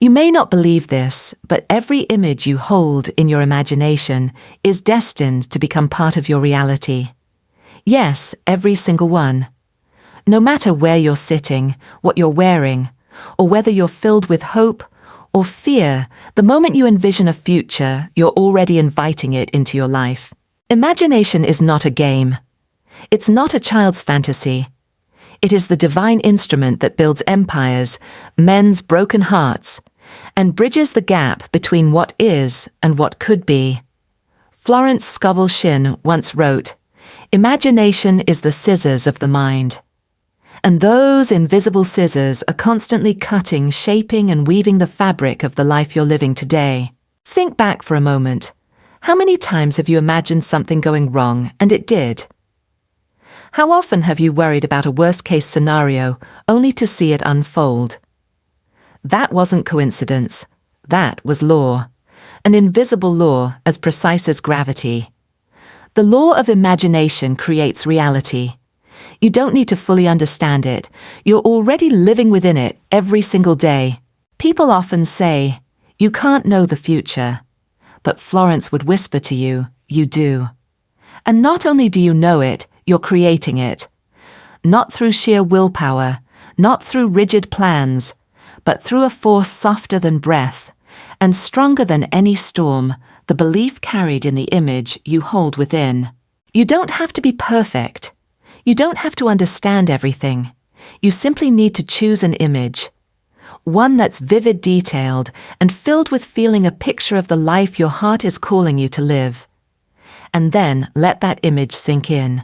You may not believe this, but every image you hold in your imagination is destined to become part of your reality. Yes, every single one. No matter where you're sitting, what you're wearing, or whether you're filled with hope or fear, the moment you envision a future, you're already inviting it into your life. Imagination is not a game. It's not a child's fantasy. It is the divine instrument that builds empires, mends broken hearts, and bridges the gap between what is and what could be. Florence Scovel Shinn once wrote, "Imagination is the scissors of the mind." And those invisible scissors are constantly cutting, shaping, and weaving the fabric of the life you're living today. Think back for a moment. How many times have you imagined something going wrong, and it did? How often have you worried about a worst-case scenario, only to see it unfold? That wasn't coincidence. That was law. An invisible law as precise as gravity. The law of imagination creates reality. You don't need to fully understand it. You're already living within it every single day. People often say, "You can't know the future." But Florence would whisper to you, "You do." And not only do you know it, you're creating it. Not through sheer willpower, not through rigid plans, but through a force softer than breath and stronger than any storm, the belief carried in the image you hold within. You don't have to be perfect. You don't have to understand everything. You simply need to choose an image. One that's vivid, detailed, and filled with feeling a picture of the life your heart is calling you to live. And then let that image sink in.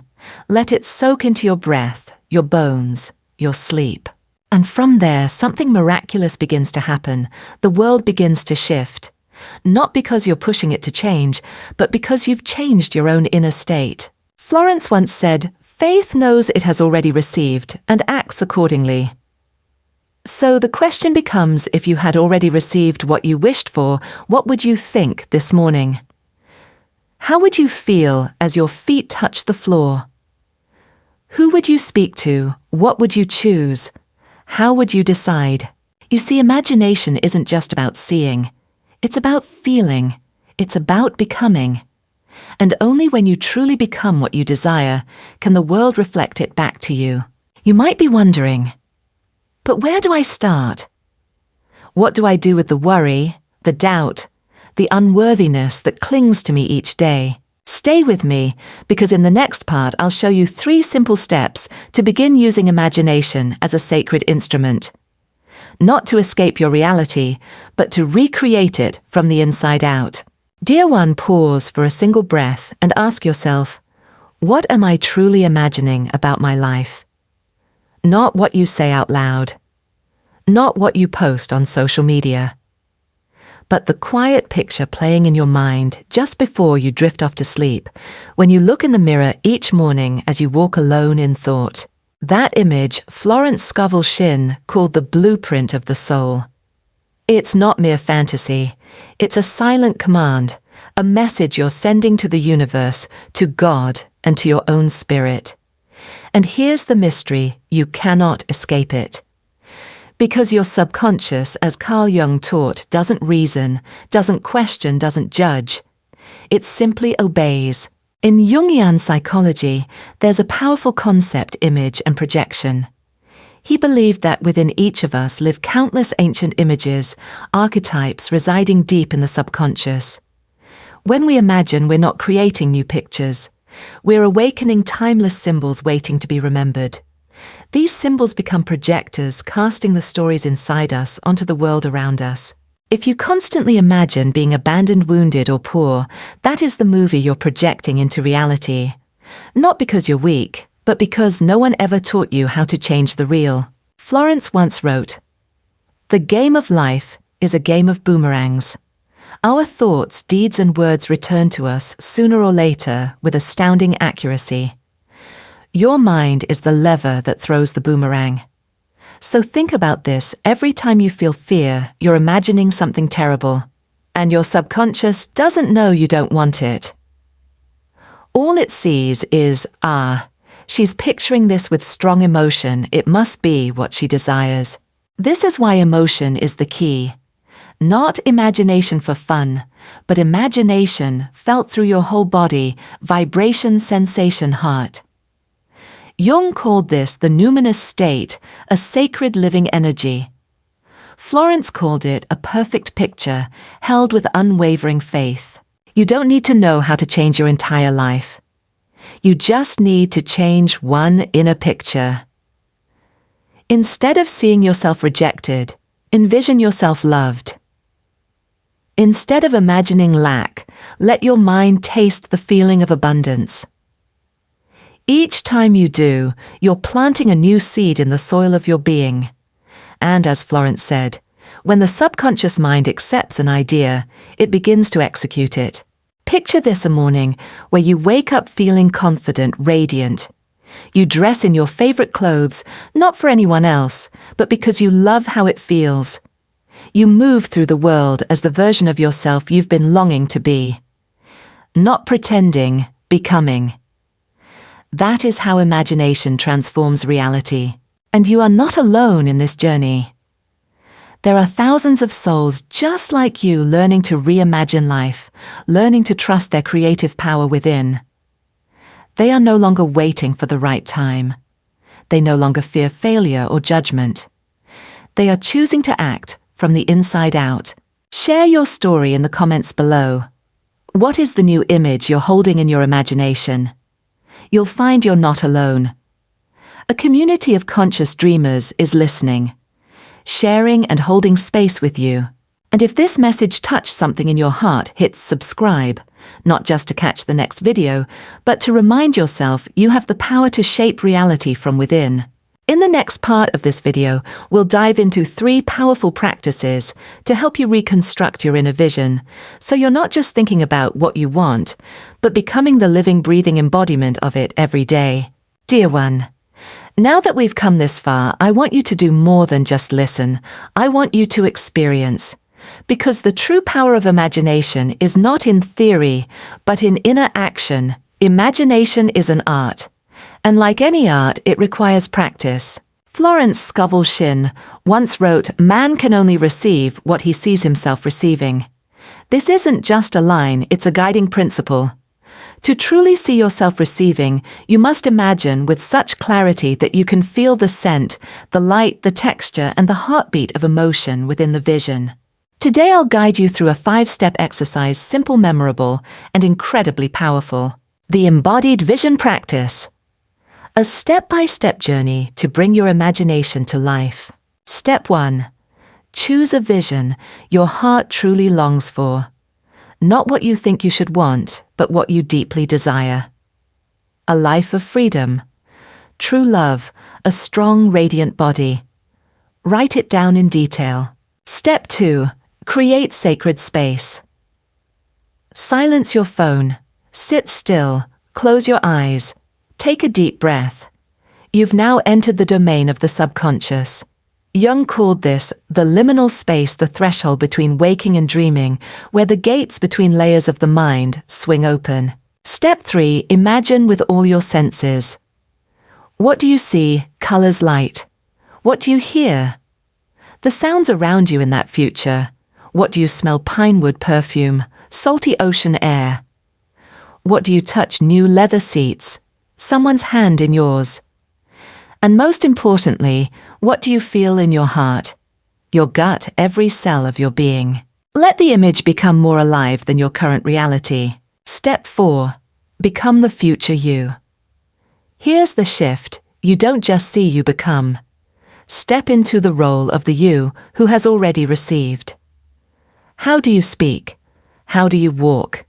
Let it soak into your breath, your bones, your sleep. And from there, something miraculous begins to happen. The world begins to shift. Not because you're pushing it to change, but because you've changed your own inner state. Florence once said, "Faith knows it has already received and acts accordingly." So the question becomes, if you had already received what you wished for, what would you think this morning? How would you feel as your feet touch the floor? Who would you speak to? What would you choose? How would you decide? You see, imagination isn't just about seeing. It's about feeling. It's about becoming. And only when you truly become what you desire can the world reflect it back to you. You might be wondering, but where do I start? What do I do with the worry, the doubt, the unworthiness that clings to me each day? Stay with me, because in the next part I'll show you 3 simple steps to begin using imagination as a sacred instrument. Not to escape your reality, but to recreate it from the inside out. Dear one, pause for a single breath and ask yourself, what am I truly imagining about my life? Not what you say out loud, not what you post on social media, but the quiet picture playing in your mind just before you drift off to sleep, when you look in the mirror each morning as you walk alone in thought. That image Florence Scovel Shinn called the blueprint of the soul. It's not mere fantasy. It's a silent command, a message you're sending to the universe, to God, and to your own spirit. And here's the mystery: you cannot escape it. Because your subconscious, as Carl Jung taught, doesn't reason, doesn't question, doesn't judge. It simply obeys. In Jungian psychology, there's a powerful concept, image and projection. He believed that within each of us live countless ancient images, archetypes residing deep in the subconscious. When we imagine, we're not creating new pictures. We're awakening timeless symbols waiting to be remembered. These symbols become projectors, casting the stories inside us onto the world around us. If you constantly imagine being abandoned, wounded, or poor, that is the movie you're projecting into reality. Not because you're weak, but because no one ever taught you how to change the real. Florence once wrote, "The game of life is a game of boomerangs. Our thoughts, deeds, and words return to us sooner or later with astounding accuracy. Your mind is the lever that throws the boomerang. So think about this: every time you feel fear, you're imagining something terrible, and your subconscious doesn't know you don't want it. All it sees is, she's picturing this with strong emotion, it must be what she desires. This is why emotion is the key. Not imagination for fun, but imagination felt through your whole body, vibration, sensation, heart. Jung called this the numinous state, a sacred living energy. Florence called it a perfect picture, held with unwavering faith. You don't need to know how to change your entire life. You just need to change one inner picture. Instead of seeing yourself rejected, envision yourself loved. Instead of imagining lack, let your mind taste the feeling of abundance. Each time you do, you're planting a new seed in the soil of your being. And as Florence said, when the subconscious mind accepts an idea, it begins to execute it. Picture this a morning where you wake up feeling confident, radiant. You dress in your favorite clothes, not for anyone else, but because you love how it feels. You move through the world as the version of yourself you've been longing to be. Not pretending, becoming. That is how imagination transforms reality. And you are not alone in this journey. There are thousands of souls just like you learning to reimagine life, learning to trust their creative power within. They are no longer waiting for the right time. They no longer fear failure or judgment. They are choosing to act from the inside out. Share your story in the comments below. What is the new image you're holding in your imagination? You'll find you're not alone. A community of conscious dreamers is listening, sharing and holding space with you. And if this message touched something in your heart, hit subscribe, not just to catch the next video, but to remind yourself you have the power to shape reality from within. In the next part of this video, we'll dive into 3 powerful practices to help you reconstruct your inner vision, so you're not just thinking about what you want, but becoming the living, breathing embodiment of it every day. Dear one, now that we've come this far, I want you to do more than just listen. I want you to experience. Because the true power of imagination is not in theory, but in inner action. Imagination is an art. And like any art, it requires practice. Florence Scovel Shinn once wrote, "Man can only receive what he sees himself receiving." This isn't just a line, it's a guiding principle. To truly see yourself receiving, you must imagine with such clarity that you can feel the scent, the light, the texture, and the heartbeat of emotion within the vision. Today I'll guide you through a 5-step exercise, simple, memorable, and incredibly powerful. The Embodied Vision Practice. A step-by-step journey to bring your imagination to life. Step 1. Choose a vision your heart truly longs for. Not what you think you should want, but what you deeply desire. A life of freedom, true love, a strong, radiant body. Write it down in detail. Step 2. Create sacred space. Silence your phone. Sit still. Close your eyes. Take a deep breath. You've now entered the domain of the subconscious. Jung called this the liminal space, the threshold between waking and dreaming, where the gates between layers of the mind swing open. Step 3. Imagine with all your senses. What do you see? Colors, light. What do you hear? The sounds around you in that future. What do you smell? Pinewood perfume, salty ocean air. What do you touch? New leather seats, someone's hand in yours. And most importantly, what do you feel in your heart? Your gut, every cell of your being. Let the image become more alive than your current reality. Step 4. Become the future you. Here's the shift. You don't just see, you become. Step into the role of the you who has already received. How do you speak? How do you walk?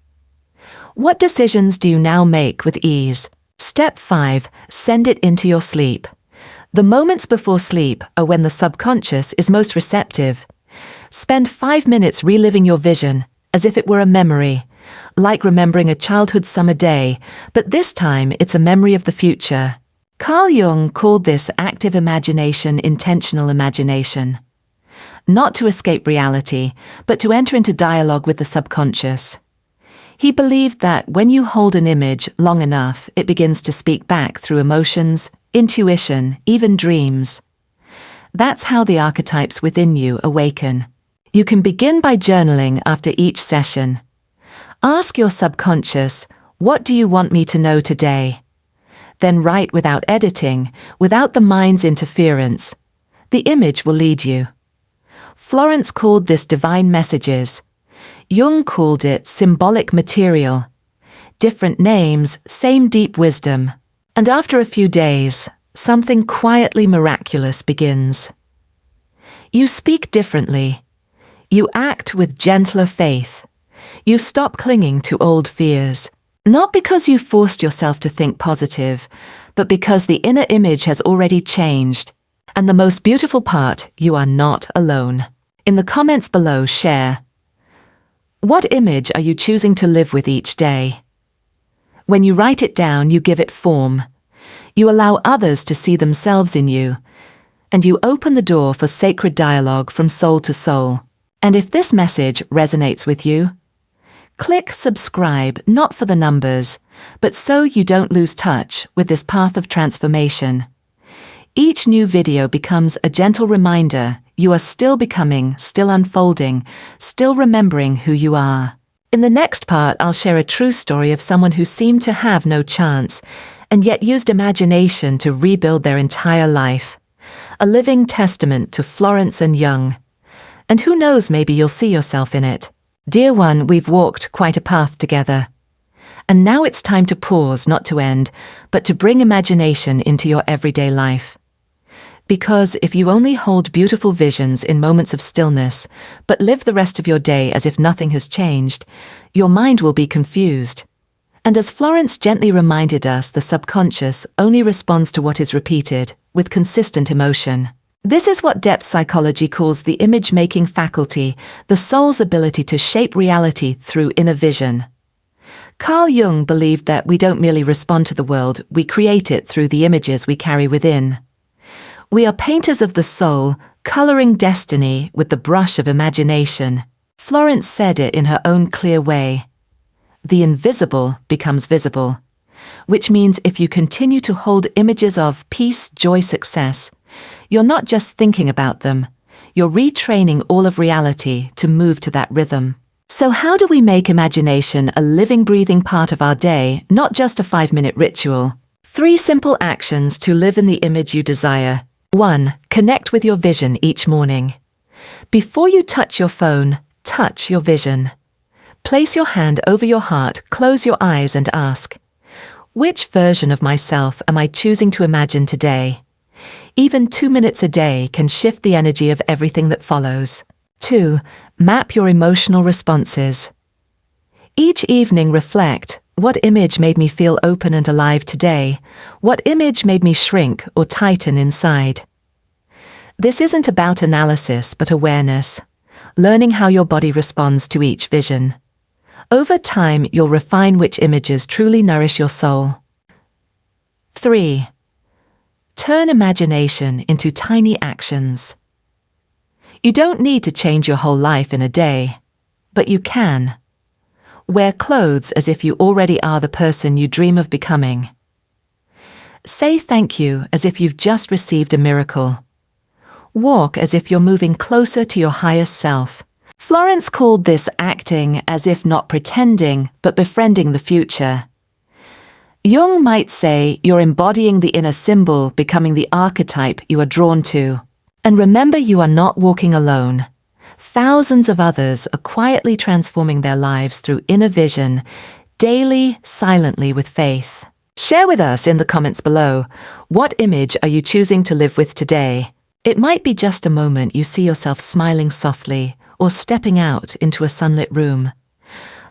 What decisions do you now make with ease? Step 5. Send it into your sleep. The moments before sleep are when the subconscious is most receptive. Spend 5 minutes reliving your vision as if it were a memory, like remembering a childhood summer day, but this time it's a memory of the future. Carl Jung called this active imagination, intentional imagination. Not to escape reality, but to enter into dialogue with the subconscious. He believed that when you hold an image long enough, it begins to speak back through emotions, intuition, even dreams. That's how the archetypes within you awaken. You can begin by journaling after each session. Ask your subconscious, what do you want me to know today? Then write without editing, without the mind's interference. The image will lead you. Florence called this divine messages. Jung called it symbolic material. Different names, same deep wisdom. And after a few days, something quietly miraculous begins. You speak differently. You act with gentler faith. You stop clinging to old fears. Not because you forced yourself to think positive, but because the inner image has already changed. And the most beautiful part, you are not alone. In the comments below, share. What image are you choosing to live with each day? When you write it down, you give it form. You allow others to see themselves in you, and you open the door for sacred dialogue from soul to soul. And if this message resonates with you, click subscribe, not for the numbers, but so you don't lose touch with this path of transformation. Each new video becomes a gentle reminder you are still becoming, still unfolding, still remembering who you are. In the next part, I'll share a true story of someone who seemed to have no chance, and yet used imagination to rebuild their entire life. A living testament to Florence and Jung. And who knows, maybe you'll see yourself in it. Dear one, we've walked quite a path together. And now it's time to pause, not to end, but to bring imagination into your everyday life. Because if you only hold beautiful visions in moments of stillness, but live the rest of your day as if nothing has changed, your mind will be confused. And as Florence gently reminded us, the subconscious only responds to what is repeated, with consistent emotion. This is what depth psychology calls the image-making faculty, the soul's ability to shape reality through inner vision. Carl Jung believed that we don't merely respond to the world, we create it through the images we carry within. We are painters of the soul, coloring destiny with the brush of imagination. Florence said it in her own clear way. The invisible becomes visible, which means if you continue to hold images of peace, joy, success, you're not just thinking about them, you're retraining all of reality to move to that rhythm. So how do we make imagination a living, breathing part of our day, not just a 5-minute ritual? 3 simple actions to live in the image you desire. 1. Connect with your vision each morning. Before you touch your phone, touch your vision. Place your hand over your heart, close your eyes and ask, which version of myself am I choosing to imagine today? Even 2 minutes a day can shift the energy of everything that follows. 2. Map your emotional responses. Each evening reflect, what image made me feel open and alive today? What image made me shrink or tighten inside? This isn't about analysis, but awareness, learning how your body responds to each vision. Over time, you'll refine which images truly nourish your soul. 3. Turn imagination into tiny actions. You don't need to change your whole life in a day, but you can. Wear clothes as if you already are the person you dream of becoming. Say thank you as if you've just received a miracle. Walk as if you're moving closer to your highest self. Florence called this acting as if not pretending, but befriending the future. Jung might say you're embodying the inner symbol, becoming the archetype you are drawn to. And remember, you are not walking alone. Thousands of others are quietly transforming their lives through inner vision, daily, silently with faith. Share with us in the comments below, what image are you choosing to live with today? It might be just a moment you see yourself smiling softly or stepping out into a sunlit room.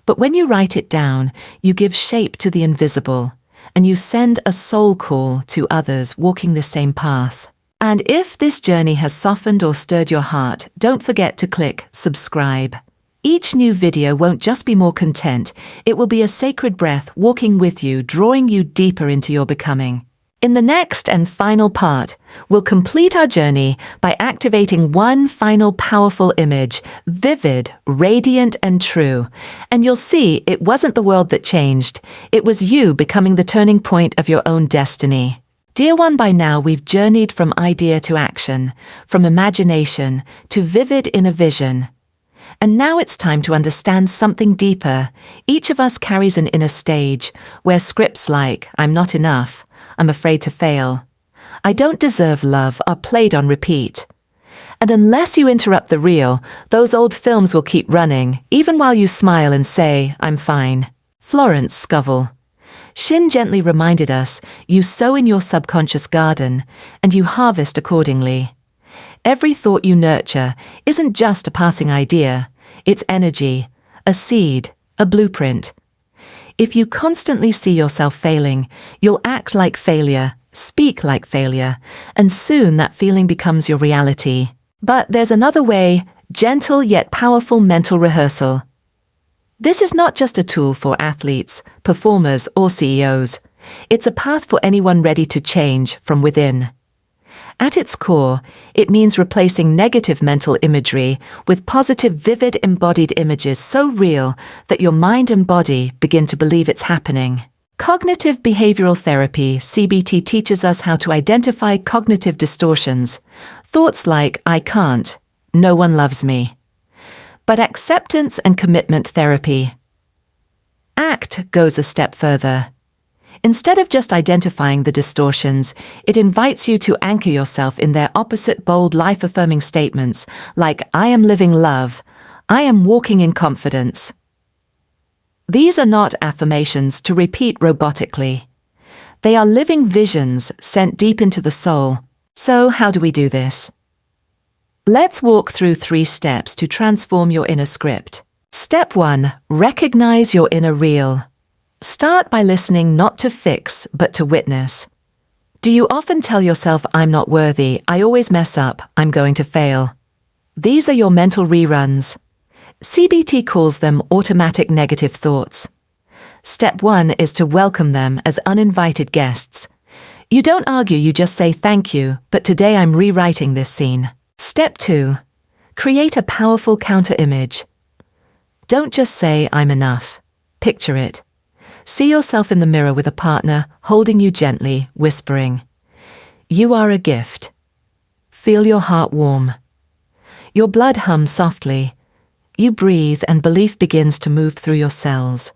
But when you write it down, you give shape to the invisible, and you send a soul call to others walking the same path. And if this journey has softened or stirred your heart, don't forget to click subscribe. Each new video won't just be more content, it will be a sacred breath walking with you, drawing you deeper into your becoming. In the next and final part, we'll complete our journey by activating one final powerful image, vivid, radiant, and true. And you'll see it wasn't the world that changed, it was you becoming the turning point of your own destiny. Dear one, by now we've journeyed from idea to action, from imagination to vivid inner vision. And now it's time to understand something deeper. Each of us carries an inner stage where scripts like, "I'm not enough," "I'm afraid to fail," "I don't deserve love" are played on repeat. And unless you interrupt the reel, those old films will keep running, even while you smile and say, "I'm fine." Florence Scovel Shinn gently reminded us, you sow in your subconscious garden, and you harvest accordingly. Every thought you nurture isn't just a passing idea, it's energy, a seed, a blueprint. If you constantly see yourself failing, you'll act like failure, speak like failure, and soon that feeling becomes your reality. But there's another way, gentle yet powerful mental rehearsal. This is not just a tool for athletes, performers, or CEOs. It's a path for anyone ready to change from within. At its core, it means replacing negative mental imagery with positive, vivid, embodied images so real that your mind and body begin to believe it's happening. Cognitive behavioral therapy, CBT, teaches us how to identify cognitive distortions. Thoughts like, "I can't," "no one loves me." But acceptance and commitment therapy, ACT, goes a step further. Instead of just identifying the distortions, it invites you to anchor yourself in their opposite, bold, life-affirming statements like, "I am living love," "I am walking in confidence." These are not affirmations to repeat robotically. They are living visions sent deep into the soul. So how do we do this? Let's walk through 3 steps to transform your inner script. Step 1. Recognize your inner reel. Start by listening not to fix, but to witness. Do you often tell yourself, "I'm not worthy, I always mess up, I'm going to fail"? These are your mental reruns. CBT calls them automatic negative thoughts. Step 1 is to welcome them as uninvited guests. You don't argue, you just say, "Thank you, but today I'm rewriting this scene." Step 2. Create a powerful counter-image. Don't just say, "I'm enough." Picture it. See yourself in the mirror with a partner holding you gently, whispering, "You are a gift." Feel your heart warm. Your blood hums softly. You breathe and belief begins to move through your cells.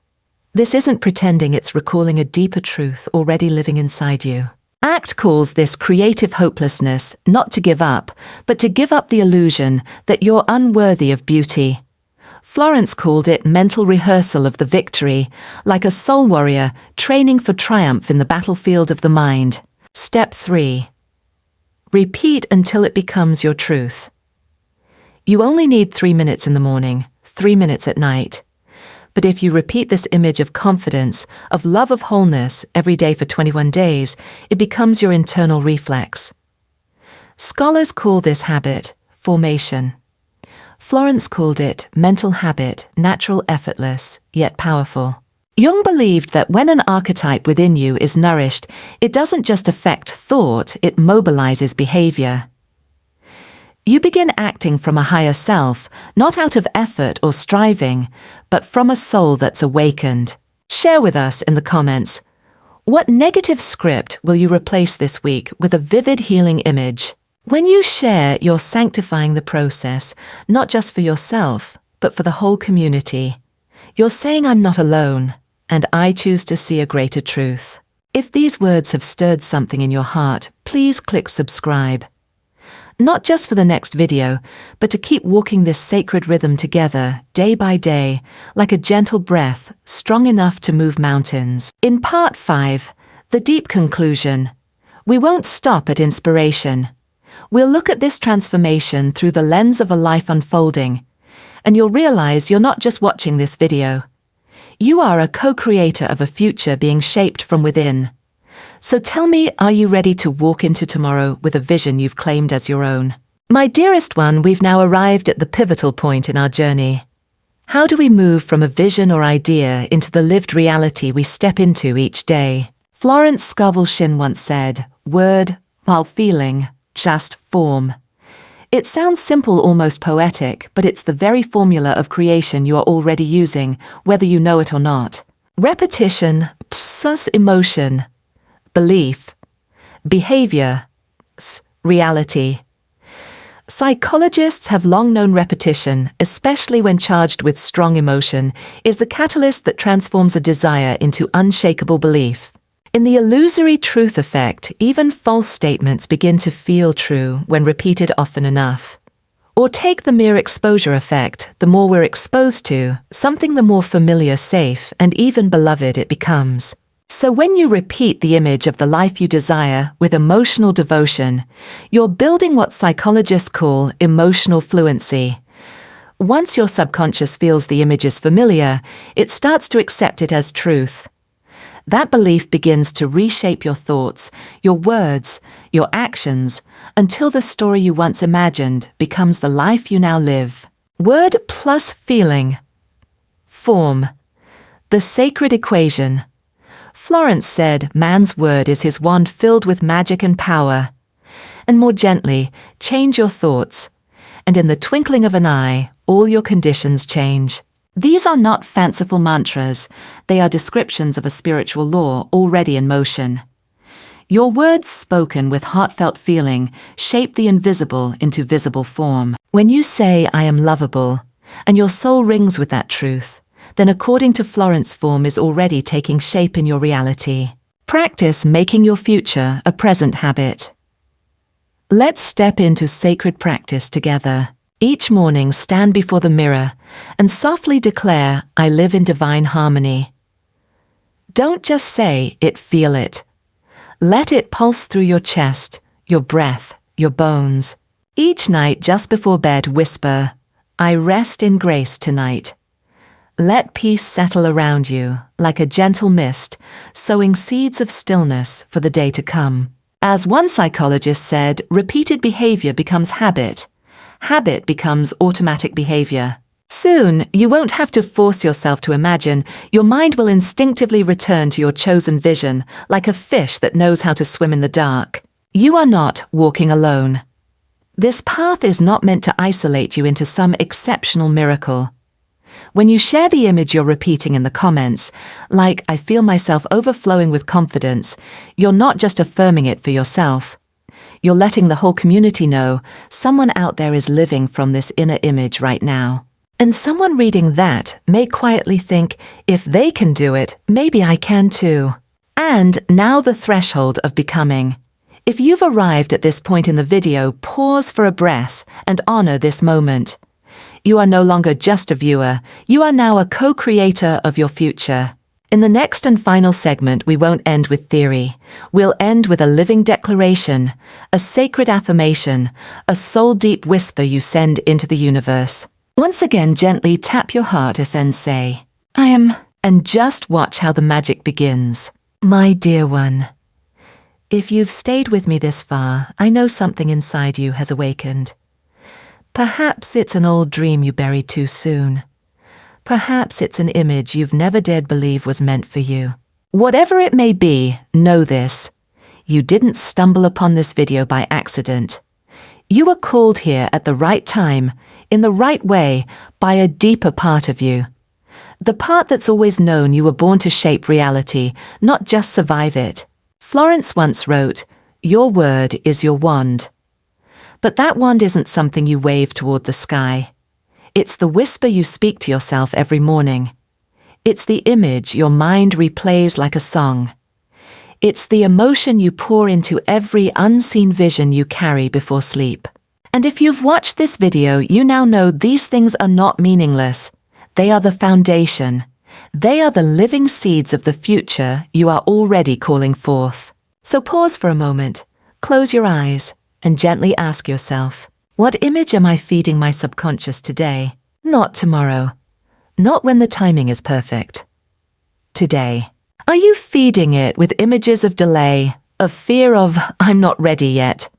This isn't pretending, it's recalling a deeper truth already living inside you. ACT calls this creative hopelessness, not to give up, but to give up the illusion that you're unworthy of beauty. Florence called it mental rehearsal of the victory, like a soul warrior training for triumph in the battlefield of the mind. Step 3. Repeat until it becomes your truth. You only need 3 minutes in the morning, 3 minutes at night. But if you repeat this image of confidence, of love, of wholeness every day for 21 days, it becomes your internal reflex. Scholars call this habit formation. Florence called it mental habit, natural, effortless, yet powerful. Jung believed that when an archetype within you is nourished, it doesn't just affect thought, it mobilizes behavior. You begin acting from a higher self, not out of effort or striving, but from a soul that's awakened. Share with us in the comments, what negative script will you replace this week with a vivid healing image? When you share, you're sanctifying the process, not just for yourself, but for the whole community. You're saying, "I'm not alone, and I choose to see a greater truth." If these words have stirred something in your heart, please click subscribe. Not just for the next video, but to keep walking this sacred rhythm together, day by day, like a gentle breath, strong enough to move mountains. In part 5, the deep conclusion, we won't stop at inspiration. We'll look at this transformation through the lens of a life unfolding, and you'll realize you're not just watching this video. You are a co-creator of a future being shaped from within. So tell me, are you ready to walk into tomorrow with a vision you've claimed as your own? My dearest one, we've now arrived at the pivotal point in our journey. How do we move from a vision or idea into the lived reality we step into each day? Florence Scovel Shinn once said, "Word, while feeling, just form." It sounds simple, almost poetic, but it's the very formula of creation you are already using, whether you know it or not. Repetition plus emotion, belief, behavior, reality. Psychologists have long known repetition, especially when charged with strong emotion, is the catalyst that transforms a desire into unshakable belief. In the illusory truth effect, even false statements begin to feel true when repeated often enough. Or take the mere exposure effect. The more we're exposed to something, the more familiar, safe, and even beloved it becomes. So when you repeat the image of the life you desire with emotional devotion, you're building what psychologists call emotional fluency. Once your subconscious feels the image is familiar, it starts to accept it as truth. That belief begins to reshape your thoughts, your words, your actions, until the story you once imagined becomes the life you now live. Word plus feeling. Form. The sacred equation. Florence said man's word is his wand filled with magic and power. And more gently, change your thoughts, and in the twinkling of an eye, all your conditions change. These are not fanciful mantras, they are descriptions of a spiritual law already in motion. Your words spoken with heartfelt feeling shape the invisible into visible form. When you say, "I am lovable," and your soul rings with that truth, then according to Florence, form is already taking shape in your reality. Practice making your future a present habit. Let's step into sacred practice together. Each morning stand before the mirror and softly declare, "I live in divine harmony." Don't just say it, feel it. Let it pulse through your chest, your breath, your bones. Each night just before bed whisper, "I rest in grace tonight." Let peace settle around you like a gentle mist, sowing seeds of stillness for the day to come. As one psychologist said, repeated behavior becomes habit. Habit becomes automatic behavior. Soon, you won't have to force yourself to imagine. Your mind will instinctively return to your chosen vision, like a fish that knows how to swim in the dark. You are not walking alone. This path is not meant to isolate you into some exceptional miracle. When you share the image you're repeating in the comments, like, "I feel myself overflowing with confidence," you're not just affirming it for yourself. You're letting the whole community know someone out there is living from this inner image right now. And someone reading that may quietly think, if they can do it, maybe I can too. And now the threshold of becoming. If you've arrived at this point in the video, pause for a breath and honor this moment. You are no longer just a viewer, you are now a co-creator of your future. In the next and final segment, we won't end with theory. We'll end with a living declaration, a sacred affirmation, a soul-deep whisper you send into the universe. Once again, gently tap your heart and say, "I am," and just watch how the magic begins. My dear one, if you've stayed with me this far, I know something inside you has awakened. Perhaps it's an old dream you buried too soon. Perhaps it's an image you've never dared believe was meant for you. Whatever it may be, know this. You didn't stumble upon this video by accident. You were called here at the right time, in the right way, by a deeper part of you. The part that's always known you were born to shape reality, not just survive it. Florence once wrote, "Your word is your wand." But that wand isn't something you wave toward the sky. It's the whisper you speak to yourself every morning. It's the image your mind replays like a song. It's the emotion you pour into every unseen vision you carry before sleep. And if you've watched this video, you now know these things are not meaningless. They are the foundation. They are the living seeds of the future you are already calling forth. So pause for a moment, close your eyes, and gently ask yourself, what image am I feeding my subconscious today? Not tomorrow. Not when the timing is perfect. Today. Are you feeding it with images of delay, of fear of, "I'm not ready yet"?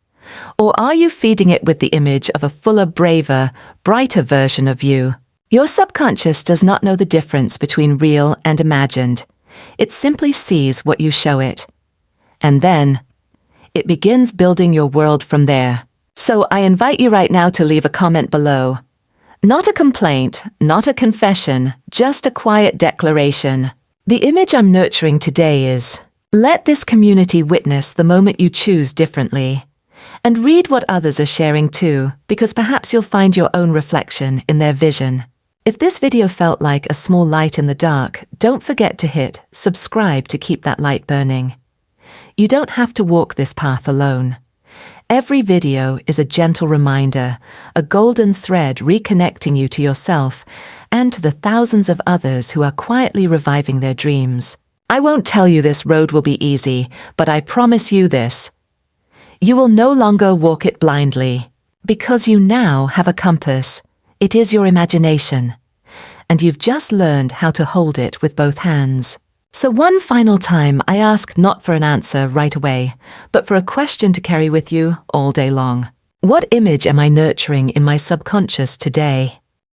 Or are you feeding it with the image of a fuller, braver, brighter version of you? Your subconscious does not know the difference between real and imagined. It simply sees what you show it. And then, it begins building your world from there. So I invite you right now to leave a comment below. Not a complaint, not a confession, just a quiet declaration. The image I'm nurturing today is, let this community witness the moment you choose differently. And read what others are sharing too, because perhaps you'll find your own reflection in their vision. If this video felt like a small light in the dark, don't forget to hit subscribe to keep that light burning. You don't have to walk this path alone. Every video is a gentle reminder, a golden thread reconnecting you to yourself and to the thousands of others who are quietly reviving their dreams. I won't tell you this road will be easy, but I promise you this. You will no longer walk it blindly, because you now have a compass. It is your imagination, and you've just learned how to hold it with both hands. So one final time, I ask not for an answer right away, but for a question to carry with you all day long. What image am I nurturing in my subconscious today?